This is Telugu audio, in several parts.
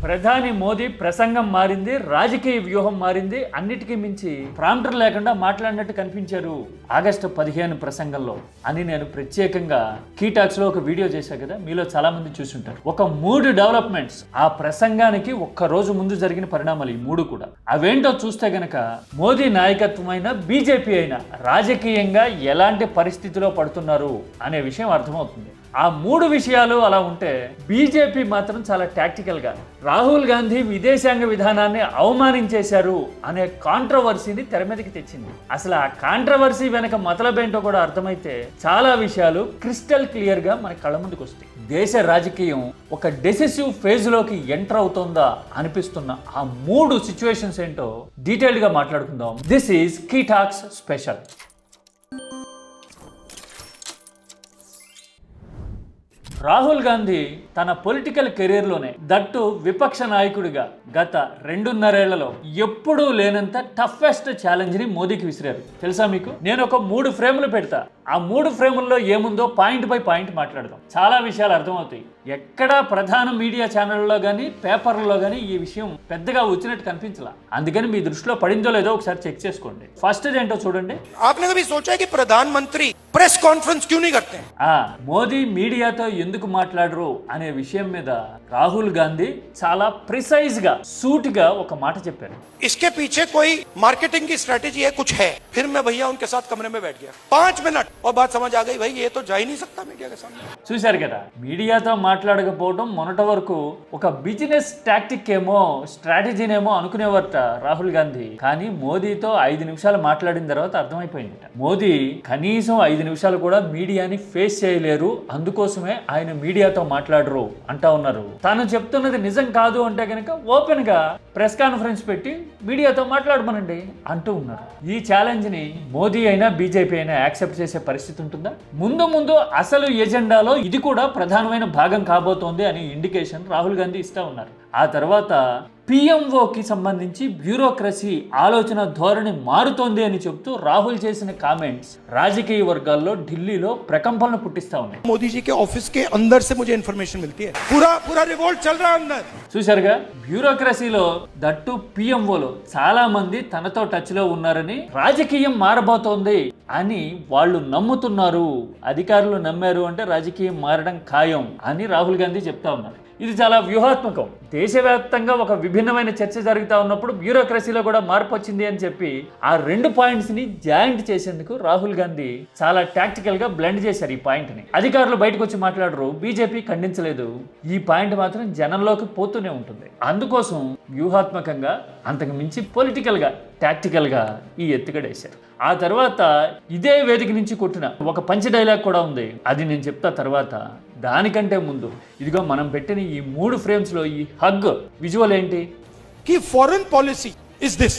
ప్రధాని మోదీ ప్రసంగం మారింది, రాజకీయ వ్యూహం మారింది, అన్నిటికీ మించి ప్రాంప్టర్ లేకుండా మాట్లాడినట్టు కనిపించారు ఆగస్టు 15 ప్రసంగంలో అని నేను ప్రత్యేకంగా కీటాక్స్ లో ఒక వీడియో చేశా కదా, మీలో చాలా మంది చూసుంటారు. ఒక 3 డెవలప్మెంట్స్ ఆ ప్రసంగానికి ఒక్క రోజు ముందు జరిగిన పరిణామాలు, ఈ 3 కూడా. అవేంటో చూస్తే గనక మోదీ నాయకత్వమైన బీజేపీ అయినా రాజకీయంగా ఎలాంటి పరిస్థితిలో పడుతున్నారు అనే విషయం అర్థమవుతుంది. ఆ 3 విషయాలు అలా ఉంటే బీజేపీ మాత్రం చాలా టాక్టికల్ గా రాహుల్ గాంధీ విదేశాంగ విధానాన్ని అవమానించేశారు అనే కాంట్రవర్సీని తెర మీదకి తెచ్చింది. అసలు ఆ కాంట్రవర్సీ వెనక మతలబేంటో కూడా అర్థమైతే చాలా విషయాలు క్రిస్టల్ క్లియర్ గా మన కళ్ళ ముందుకు వస్తాయి. దేశ రాజకీయం ఒక డెసిసివ్ ఫేజ్ లోకి ఎంటర్ అవుతుందా అనిపిస్తున్న ఆ 3 సిచ్యువేషన్స్ ఏంటో డీటెయిల్డ్ గా మాట్లాడుకుందాం. This is key talks special. Rahul Gandhi తన పొలిటికల్ కెరీర్లోనే, దట్టు విపక్ష నాయకుడిగా గత 2.5 ఏళ్లలో ఎప్పుడూ లేనంత టఫెస్ట్ ఛాలెంజ్ని మోదీకి విసిరారు. తెలుసా మీకు? నేను ఒక 3 ఫ్రేములు పెడతా, ఆ 3 ఫ్రేముల్లో ఏముందో పాయింట్ బై పాయింట్ మాట్లాడదాం. చాలా విషయాలు అర్థమవుతాయి. ఎక్కడా ప్రధాన మీడియా ఛానళ్ళలో కానీ పేపర్లలో కానీ ఈ విషయం పెద్దగా వచ్చినట్టు కనిపించలా. అందుకని మీ దృష్టిలో పడిందో లేదో ఒకసారి చెక్ చేసుకోండి. ఫస్ట్ ఏంటో చూడండి. आपने कभी सोचा है कि प्रधानमंत्री प्रेस कॉन्फ्रेंस क्यों नहीं करते हैं? మోదీ మీడియాతో ఎందుకు మాట్లాడరు అనే విషయం మీద రాహుల్ గాంధీ చాలా ప్రిసైజ్ గా, సూటిగా ఒక మాట చెప్పారు. इसके पीछे कोई मार्केटिंग की स्ट्रेटेजी है, कुछ है? फिर मैं भैया उनके साथ कमरे में बैठ गया 5 मिनट और बात समझ आ गई, भाई ये तो जा ही नहीं सकता मीडिया के सामने. చూశారు కదా, మీడియాతో మాట్లాడకపోవడం మొన్నటి వరకు ఒక బిజినెస్ టాక్టిక్ ఏమో, స్ట్రాటజీనేమో అనుకునేవారట రాహుల్ గాంధీ. కానీ మోదీతో 5 నిమిషాలు మాట్లాడిన తర్వాత అర్థమైపోయిందట, మోదీ కనీసం 5 నిమిషాలు కూడా మీడియాని ఫేస్ చేయలేరు, అందుకోసమే ఆయన మీడియాతో మాట్లాడరు అంటా ఉన్నారు. తాను చెప్తున్నది నిజం కాదు అంటే కనుక ఓపెన్ గా ప్రెస్ కాన్ఫరెన్స్ పెట్టి మీడియాతో మాట్లాడమనండి అంటూ ఉన్నారు. ఈ ఛాలెంజ్ ని మోదీ అయినా బీజేపీ అయినా యాక్సెప్ట్ చేసే పరిస్థితి ఉంటుందా? ముందు ముందు అసలు ఎజెండాలో ఇది కూడా ప్రధానమైన భాగం కాబోతోంది అని ఇండికేషన్ రాహుల్ గాంధీ ఇస్తా ఉన్నారు. ఆ తర్వాత పిఎంఓకి సంబంధించి బ్యూరోక్రసీ ఆలోచన ధోరణి మారుతోంది అని చెప్తూ రాహుల్ చేసిన కామెంట్స్ రాజకీయ వర్గాల్లో ఢిల్లీలో ప్రకంపనలు పుట్టిస్తా ఉన్నాయి. मोदी जी के ऑफिस के अंदर से मुझे इन्फॉर्मेशन मिलती है, पूरा रिवोल्ट चल रहा है अंदर. చూశారుగా, బ్యూరోక్రసీలో దట్టు పిఎంఓలో చాలా మంది తనతో టచ్ లో ఉన్నారని, రాజకీయం మారబోతోంది అని వాళ్ళు నమ్ముతున్నారు. అధికారులు నమ్మారు అంటే రాజకీయం మారడం ఖాయం అని రాహుల్ గాంధీ చెప్తా ఉన్నారు. ఇది చాలా వ్యూహాత్మకం. దేశవ్యాప్తంగా ఒక విభిన్నమైన చర్చ జరుగుతూ ఉన్నప్పుడు బ్యూరోక్రసీలో కూడా మార్పు వచ్చింది అని చెప్పి ఆ 2 పాయింట్స్ ని జాయింట్ చేసేందుకు రాహుల్ గాంధీ చాలా టాక్టికల్ గా బ్లెండ్ చేశారు ఈ పాయింట్ ని. అధికారులు బయటకు వచ్చి మాట్లాడరు, బీజేపీ ఖండించలేదు. ఈ పాయింట్ మాత్రం జనంలోకి పోతూనే ఉంటుంది. అందుకోసం వ్యూహాత్మకంగా, అంతకు మించి పొలిటికల్ గా, టాక్టికల్ గా ఈ ఎత్తుగడేశారు. ఆ తర్వాత ఇదే వేదిక నుంచి కొట్టిన ఒక పంచ్ డైలాగ్ కూడా ఉంది, అది నేను చెప్తా తర్వాత. దానికంటే ముందు ఇదిగో మనం పెట్టిన ఈ 3 ఫ్రేమ్స్ లో ఈ హగ్ విజువల్ ఏంటి? कि फॉरेन पॉलिसी इज दिस.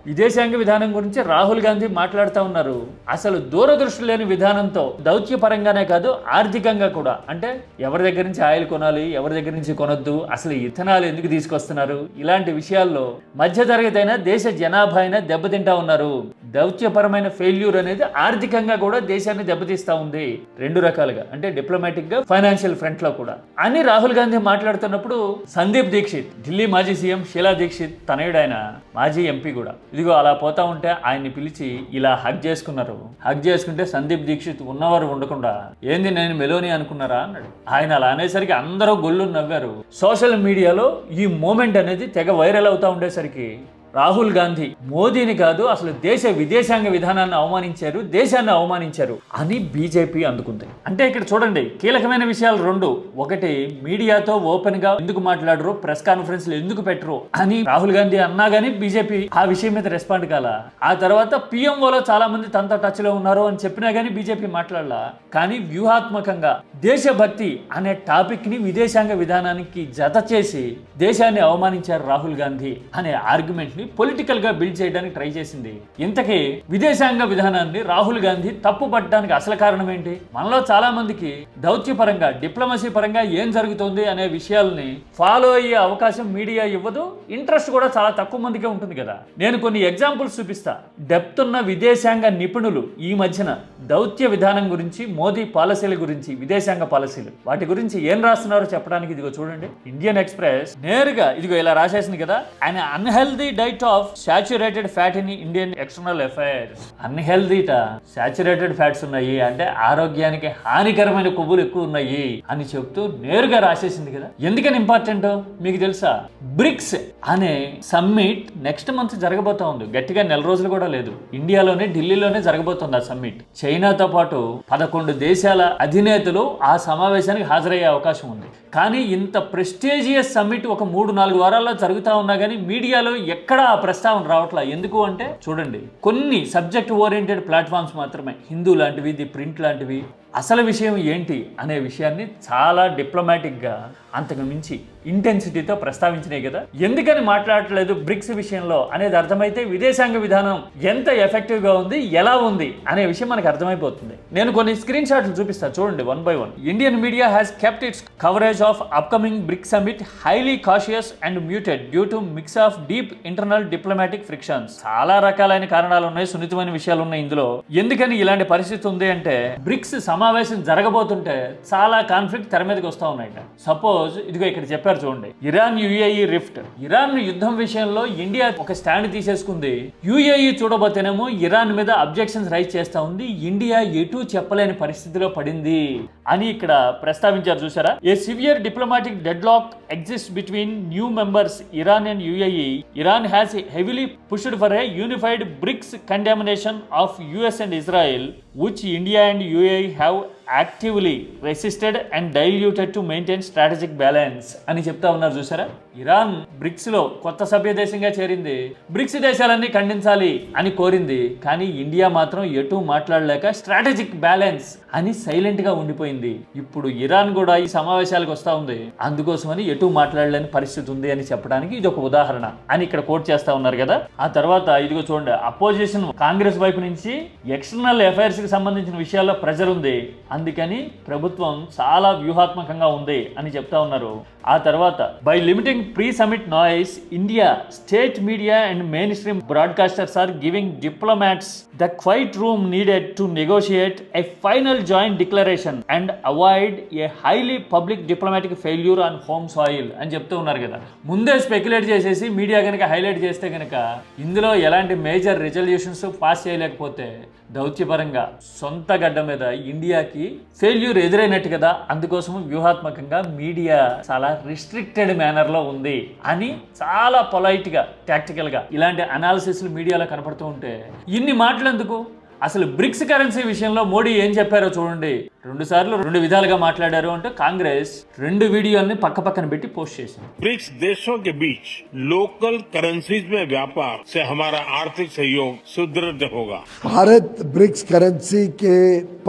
విదేశాంగ విధానం గురించి రాహుల్ గాంధీ మాట్లాడుతూ ఉన్నారు. అసలు దూరదృష్టి లేని విధానంతో దౌత్యపరంగానే కాదు, ఆర్థికంగా కూడా. అంటే ఎవరి దగ్గర నుంచి ఆయిల్ కొనాలి, ఎవరి దగ్గర నుంచి కొనొద్దు, అసలు ఇథనాల్ ఎందుకు తీసుకొస్తున్నారు, ఇలాంటి విషయాల్లో మధ్యతరగతి అయినా దేశ జనాభా అయినా దెబ్బతింటా ఉన్నారు. దౌత్యపరమైన ఫెయిల్యూర్ అనేది ఆర్థికంగా కూడా దేశాన్ని దెబ్బతీస్తా ఉంది, 2 రకాలుగా. అంటే డిప్లొమాటిక్ గా, ఫైనాన్షియల్ ఫ్రంట్ లో కూడా అని రాహుల్ గాంధీ మాట్లాడుతున్నప్పుడు సందీప్ దీక్షిత్, ఢిల్లీ మాజీ సీఎం షీలా దీక్షిత్ తనయుడైన మాజీ ఎంపీ కూడా ఇదిగో అలా పోతా ఉంటే ఆయన్ని పిలిచి ఇలా హగ్ చేసుకున్నారు. హగ్ చేసుకుంటే సందీప్ దీక్షిత్ ఉన్నవారు ఉండకుండా ఏంది నేను మెలోని అనుకున్నారా అన్నాడు. ఆయన అలా అనేసరికి అందరూ గొల్లు నవ్వారు. సోషల్ మీడియాలో ఈ మూమెంట్ అనేది తెగ వైరల్ అవుతా ఉండేసరికి రాహుల్ గాంధీ మోదీని కాదు, అసలు దేశ విదేశాంగ విధానాన్ని అవమానించారు, దేశాన్ని అవమానించారు అని బీజేపీ అందుకుంది. అంటే ఇక్కడ చూడండి, కీలకమైన విషయాలు 2. ఒకటి, మీడియాతో ఓపెన్ గా ఎందుకు మాట్లాడరు, ప్రెస్ కాన్ఫరెన్స్లు ఎందుకు పెట్టరు అని రాహుల్ గాంధీ అన్నా గానీ బీజేపీ ఆ విషయం మీద రెస్పాండ్ కాల. ఆ తర్వాత పిఎంఓలో చాలా మంది తనతో టచ్ లో ఉన్నారు అని చెప్పినా గానీ బీజేపీ మాట్లాడలా. కానీ వ్యూహాత్మకంగా దేశభక్తి అనే టాపిక్ ని విదేశాంగ విధానానికి జత చేసి దేశాన్ని అవమానించారు రాహుల్ గాంధీ అనే ఆర్గ్యుమెంట్ ని పొలిటికల్ గా బిల్డ్ చేయడానికి ట్రై చేసింది. ఇంతకీ విదేశాంగ విధానాన్ని రాహుల్ గాంధీ తప్పు పట్టడానికి అసలు కారణం ఏంటి? మనలో చాలా మందికి దౌత్యపరంగా డిప్లొమసీ పరంగా ఏం జరుగుతుంది అనే విషయాల్ని ఫాలో అయ్యే అవకాశం మీడియా ఇవ్వదు, ఇంట్రెస్ట్ కూడా చాలా తక్కువ మందికే ఉంటుంది కదా. నేను కొన్ని ఎగ్జాంపుల్స్ చూపిస్తా. డెప్త్ ఉన్న విదేశాంగ నిపుణులు ఈ మధ్యన దౌత్య విధానం గురించి, మోదీ పాలసీల గురించి, విదేశాంగ పాలసీలు వాటి గురించి ఏం రాస్తున్నారో చెప్పడానికి ఇదిగో చూడండి. ఇండియన్ ఎక్స్ప్రెస్ నేరుగా ఇదిగో ఇలా రాసేసింది కదా, un unhealthy diet of saturated fat in Indian external affairs. అన్హెల్దీట సాచురేటెడ్ ఫ్యాట్స్ ఉన్నాయి అంటే ఆరోగ్యానికి హానికరమైన కొవ్వులు ఎక్కువ ఉన్నాయి అని చెప్తూ నేరుగా రాసేసింది కదా. ఎందుకని ఇంపార్టెంట్ మీకు తెలుసా? బ్రిక్స్ అనే సమ్మిట్ నెక్స్ట్ మంత్ జరగబోతా ఉంది. గట్టిగా నెల రోజులు కూడా లేదు. ఇండియాలోనే, ఢిల్లీలోనే జరగబోతుంది ఆ సమ్మిట్. చైనాతో పాటు 11 దేశాల అధినేతలు ఆ సమావేశానికి హాజరయ్యే అవకాశం ఉంది. కానీ ఇంత ప్రెస్టీజియస్ సమ్మిట్ ఒక 3-4 వారాల్లో జరుగుతా ఉన్నా కానీ మీడియాలో ఎక్కడా ఆ ప్రస్తావన రావట్లా. ఎందుకు అంటే చూడండి, కొన్ని సబ్జెక్ట్ ఓరియంటెడ్ ప్లాట్ఫామ్స్ మాత్రమే, హిందూ లాంటివి, ది ప్రింట్ లాంటివి అసలు విషయం ఏంటి అనే విషయాన్ని చాలా డిప్లొమాటిక్గా, అంతకు మించి ఇంటెన్సిటీతో ప్రస్తావించినాయి కదా. ఎందుకని మాట్లాడట్లేదు బ్రిక్స్ విషయంలో అనేది అర్థమైతే విదేశాంగ విధానం ఎంత ఎఫెక్టివ్గా ఉంది, ఎలా ఉంది అనే విషయం మనకు అర్థమైపోతుంది. నేను కొన్ని స్క్రీన్ షాట్లు చూపిస్తాను చూడండి, 1 by 1. Indian media has kept its coverage of upcoming BRICS summit highly cautious and muted due to mix of deep internal diplomatic frictions. చాలా రకాలైన కారణాలు ఉన్నాయి, సున్నితమైన విషయాలు ఉన్నాయి ఇందులో. ఎందుకని ఇలాంటి పరిస్థితి ఉంది అంటే, బ్రిక్స్ సమావేశం జరగబోతుంటే చాలా కాన్ఫ్లిక్ట్ తెర మీదకి వస్తూ ఉన్నాయి. సపోజ్ ఇదిగో ఇక్కడ చెప్పారు చూడండి, ఇరాన్ యుఏఈ రిఫ్ట్. ఇరాన్ యుద్ధం విషయంలో ఇండియా ఒక స్టాండ్ తీసేసుకుంది. యుఏఈ చూడబోతేనేమో ఇరాన్ మీద అబ్జెక్షన్స్ రైజ్ చేస్తా ఉంది. ఇండియా ఎటు చెప్పలేని పరిస్థితిలో పడింది అని ఇక్కడ ప్రస్తావించారు చూసారా. A severe diplomatic deadlock exist between new members Iran and UAE. Iran has heavily pushed for a unified BRICS condemnation of US and Israel, which India and UAE have actively resisted and diluted to maintain strategic balance అని చెప్తా ఉన్నారు చూసారా. ఇరాన్ బ్రిక్స్ లో కొత్త సభ్య దేశంగా చేరింది. బ్రిక్స్ దేశాలన్నీ ఖండించాలి అని కోరింది. కానీ ఇండియా మాత్రం ఎటు మాట్లాడలేక స్ట్రాటజిక్ బ్యాలెన్స్ అని సైలెంట్ గా ఉండిపోయింది. ఇప్పుడు ఇరాన్ కూడా ఈ సమావేశాలకు వస్తా ఉంది, అందుకోసమని ఎటు మాట్లాడలేని పరిస్థితి ఉంది అని చెప్పడానికి ఇది ఒక ఉదాహరణ అని ఇక్కడ కోట్ చేస్తా ఉన్నారు కదా. ఆ తర్వాత ఇదిగో చూడండి, అపోజిషన్ కాంగ్రెస్ వైపు నుంచి ఎక్స్టర్నల్ అఫైర్స్ కి సంబంధించిన విషయాల్లో ప్రెజర్ ఉంది, అందుకని ప్రభుత్వం చాలా వ్యూహాత్మకంగా ఉంది అని చెప్తా ఉన్నారు. ఆ తర్వాత by limiting pre summit noise, India state media and mainstream broadcasters are giving diplomats the quiet room needed to negotiate a final joint declaration and avoid a highly public diplomatic failure on home soil అని చెప్తూ ఉన్నారు కదా. ముందే స్పెక్యులేట్ చేసేసి మీడియా కనుక హైలైట్ చేస్తే కనుక ఇందులో ఎలాంటి మేజర్ రిజల్యూషన్స్ పాస్ చేయలేకపోతే దౌత్యపరంగా సొంత గడ్డ మీద ఇండియాకి ఫెయిల్యూర్ ఎదురైనట్టు కదా. అందుకోసం వ్యూహాత్మకంగా మీడియా చాలా రిస్ట్రిక్టెడ్ మేనర్లో ఉంది అని చాలా పొలైట్గా, టాక్టికల్గా ఇలాంటి అనాలిసిస్లు మీడియాలో కనపడుతూ ఉంటే ఇన్ని మాటలు ఎందుకు? అసలు బ్రిక్స్ కరెన్సీ విషయంలో మోడీ ఏం చెప్పారో చూడండి. 2 సార్లు 2 విధాలుగా మాట్లాడారు అంటే కాంగ్రెస్ 2 వీడియోల్ని పక్కన పెట్టి పోస్ట్ చేసింది. ब्रिक्स देशों के बीच लोकल करेंसीज में व्यापार से हमारा आर्थिक सहयोग सुदृढ़ होगा. भारत ब्रिक्स करेंसी के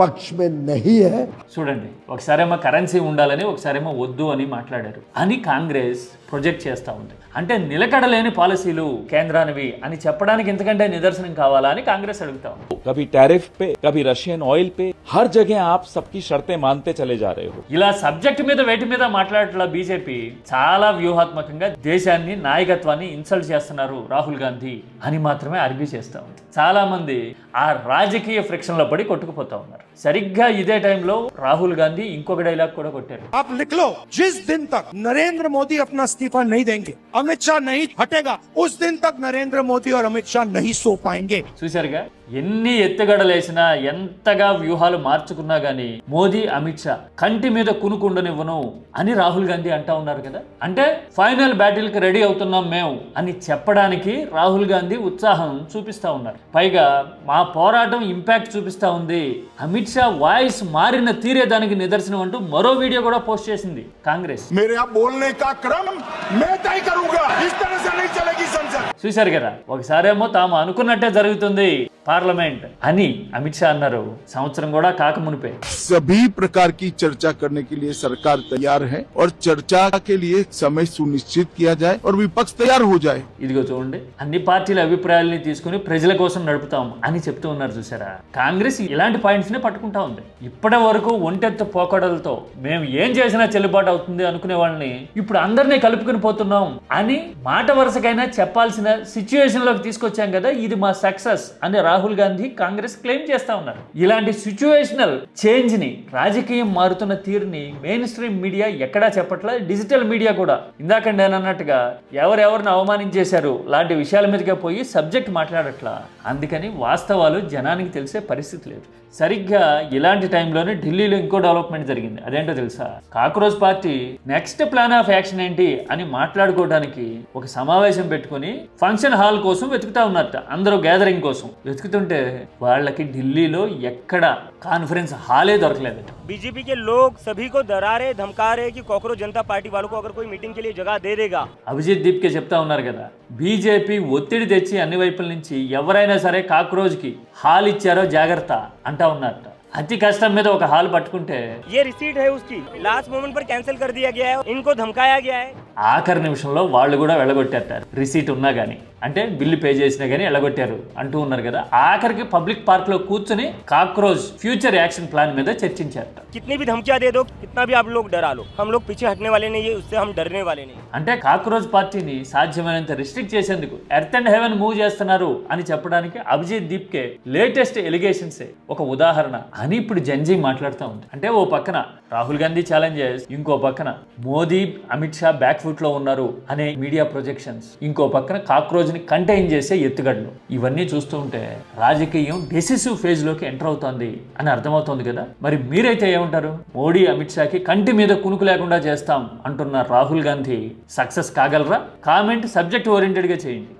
पक्ष में नहीं है. చూడండి, ఒకసారేమో కరెన్సీ ఉండాలని, ఒకసారేమో వద్దు అని మాట్లాడారు అని కాంగ్రెస్ ప్రొజెక్ట్ చేస్తూ ఉంది. అంటే నిలకడలేని పాలసీలు కేంద్రానివి అని చెప్పడానికి ఇంతకంటే నిదర్శనం కావాలా అని కాంగ్రెస్ అడుగుతా ఉంది. कभी टैरिफ पे, कभी रशियन ऑयल पे, हर जगह आप सबकी शर्तें मानते चले जा रहे हो. ఇలా సబ్జెక్ట్ మీద వేటి మీద మాట్లాడట్లా బీజేపీ చాలా వ్యూహాత్మకంగా దేశాన్ని, నాయకత్వాన్ని ఇన్సల్ట్ చేస్తున్నారు రాహుల్ గాంధీ అని మాత్రమే ఆర్గ్యూ చేస్తూ ఉంది. చాలా మంది ఆ రాజకీయ ఫ్రిక్షన్ లో పడి కొట్టుకుపోతా ఉన్నారు. సరిగ్గా ఇదే టైంలో రాహుల్ గాంధీ ఇంకొక డైలాగ్ కూడా కొట్టారు. आप लिख लो, जिस दिन तक नरेंद्र मोदी अपना इस्तीफा नहीं देंगे, अमित शाह नहीं हटेगा, उस दिन तक नरेंद्र मोदी और अमित शाह नहीं सो पाएंगे. చూశారుగా, ఎన్ని ఎత్తుగడలేసినా, ఎంతగా వ్యూహాలు మార్చుకున్నా గానీ మోదీ, అమిత్ షా కంటి మీద కునుకుండనివ్వను అని రాహుల్ గాంధీ అంటా ఉన్నారు కదా. అంటే ఫైనల్ బ్యాటిల్ కి రెడీ అవుతున్నాం మేము అని చెప్పడానికి రాహుల్ గాంధీ ఉత్సాహం చూపిస్తా ఉన్నారు. పైగా మా పోరాటం ఇంపాక్ట్ చూపిస్తా ఉంది, అమిత్ షా వాయిస్ మారిన తీరే దానికి నిదర్శనం అంటూ మరో వీడియో కూడా పోస్ట్ చేసింది కాంగ్రెస్. मेरे यहाँ बोलने का क्रम मैं तय करूंगा, इस तरह से नहीं चलेगी संसद. చూశారు కదా, ఒకసారేమో తాము అనుకున్నట్టే జరుగుతుంది, పార్లమెంట్ అని అమిత్ షా అన్నారు సంవత్సరం కూడా కాకమునిపే. सभी प्रकार की चर्चा करने के लिए सरकार तैयार है और चर्चा के लिए समय सुनिश्चित किया जाए और विपक्ष तैयार हो जाए. ఇదిగో చూడండి, అన్ని పార్టీల అభిప్రాయాల్ని తీసుకుని ప్రజల కోసం నడుపుతాం అని చెప్తూ ఉన్నారు చూసారా. కాంగ్రెస్ ఇలాంటి పాయింట్స్ నే పట్టుకుంటా ఉంది. ఇప్పటి వరకు ఒంటెత్తు పోకడలతో మేము ఏం చేసినా చెల్లుబాటు అవుతుంది అనుకునే వాళ్ళని ఇప్పుడు అందరినీ కలుపుకుని పోతున్నాం అని మాట వరుసకైనా చెప్పాల్సిన సిచ్యువేషన్ లోకి తీసుకొచ్చాం కదా, ఇది మా సక్సెస్ అని రాహుల్ గాంధీ కాంగ్రెస్ క్లెయిమ్ చేస్తా ఉన్నారు. ఇలాంటి సిచ్యువేషనల్ చేంజ్ ని, రాజకీయం మారుతున్న తీరుని మెయిన్ స్ట్రీమ్ మీడియా ఎక్కడా చెప్పట్లా, డిజిటల్ మీడియా కూడా ఇందాక నేను అన్నట్టుగా ఎవరెవరిని అవమానించేశారు లాంటి విషయాల మీదగా పోయి సబ్జెక్ట్ మాట్లాడట్లా. అందుకని వాస్తవాలు జనానికి తెలిసే పరిస్థితి లేదు. సరిగ్గా ఇలాంటి టైంలోనే ఢిల్లీలో ఇంకో డెవలప్మెంట్ జరిగింది. అదేంటో తెలుసా? Cockroach party next plan of action ఏంటి అని మాట్లాడుకోవడానికి ఒక సమావేశం పెట్టుకుని ఫంక్షన్ హాల్ కోసం వెతుకుతా ఉన్నారట. అందరూ గ్యాదరింగ్ కోసం వెతుకుతుంటే వాళ్ళకి ఢిల్లీలో ఎక్కడ కాన్ఫరెన్స్ హాలే దొరకలేదట. बीजेपी के लोग सभी को डरा रहे, धमका रहे कि कांग्रेस जनता पार्टी वालों को अगर कोई मीटिंग के लिए जगह दे देगा. అభిజిత్ దీప్కే చెప్తా ఉన్నారు కదా, బీజేపీ ఒత్తిడి తెచ్చి అన్ని వైపుల నుంచి ఎవరైనా సరే కాక్రోచ్కి హాల్ ఇచ్చారో జాగ్రత్త అంటా ఉన్నారట. అతి కష్టం మీద ఒక హాల్ పట్టుకుంటే ये रिसीट है उसकी, लास्ट मोमेंट पर कैंसिल कर दिया गया है, इनको धमकाया गया है. ఆఖరి నిమిషంలో వాళ్ళు కూడా వెళ్ళగొట్టారు. రిసీట్ ఉన్నా కానీ, అంటే బిల్లు పే చేసినా కానీ వెళ్ళగొట్టారు అంటూ ఉన్నారు కదా. ఆఖరికి పబ్లిక్ పార్క్ లో కూర్చుని కాక్రోచ్ ఫ్యూచర్ యాక్షన్ ప్లాన్ మీద చర్చించారట. कितनी भी धमकियां दे दो, कितना भी आप लोग डरा लो, हम लोग पीछे हटने वाले नहीं है, उससे हम डरने वाले नहीं. అంటే కాక్రోచ్ పార్టీని సాధ్యమైనంత రిస్ట్రిక్ట్ చేసేందుకు ఎర్త్ అండ్ హెవెన్ మూవ్ చేస్తున్నారు అని చెప్పడానికి అభిజిత్ దీప్కే లేటెస్ట్ ఎలిగేషన్సే ఒక ఉదాహరణ అని ఇప్పుడు జంజీ మాట్లాడుతూ ఉంది. అంటే ఓ పక్కన రాహుల్ గాంధీ ఛాలెంజెస్, ఇంకో పక్కన మోదీ అమిత్ షా బ్యాక్ ఫుట్ లో ఉన్నారు అనే మీడియా ప్రొజెక్షన్స్, ఇంకో పక్కన కాక్రోచ్ ని కంటైన్ చేసే ఎత్తుగడలు, ఇవన్నీ చూస్తూ ఉంటే రాజకీయం డెసిసివ్ ఫేజ్ లోకి ఎంటర్ అవుతోంది అని అర్థమవుతోంది కదా. మరి మీరైతే ఏమంటారు? మోడీ అమిత్ షాకి కంటి మీద కునుకు లేకుండా చేస్తాం అంటున్న రాహుల్ గాంధీ సక్సెస్ కాగలరా? కామెంట్ సబ్జెక్ట్ ఓరియంటెడ్ గా చేయండి.